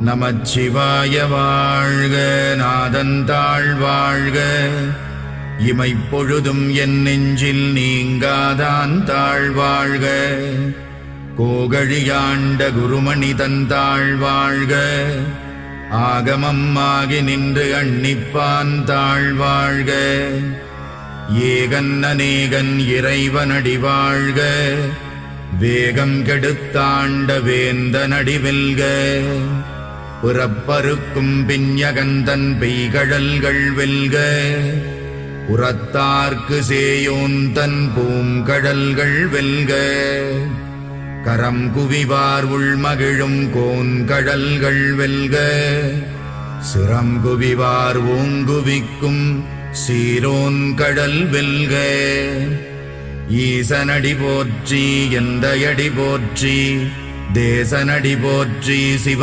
நமச்சிவாய வாழ்க, நாதந்தாள் வாழ்க, இமைப்பொழுதும் என் நெஞ்சில் நீங்காதான் தாழ்வாழ்க. கோகழியாண்ட குருமணி தந்தாள் வாழ்க, ஆகமம் ஆகி நின்று அன்னிப்பான் தாழ்வாழ்க. ஏகன் அநேகன் இறைவனடி வாழ்க, வேகம் கெடுத்தாண்ட வேந்தனடி வெல்க. புறப்பருக்கும் பிஞகந்தன் பெய்கழல்கள் வெல்க, புறத்தார்க்கு சேயோன் தன் பூங்கடல்கள் வெல்க. கரம் குவிவார் உள்மகிழும் கோன்கடல்கள் வெல்க, சிரம் குவிவார் ஓங்குவிக்கும் சீரோன் கடல் வெல்க. ஈசனடி போற்றி, எந்தையடி போற்றி, தேசனடி போற்றி, சிவ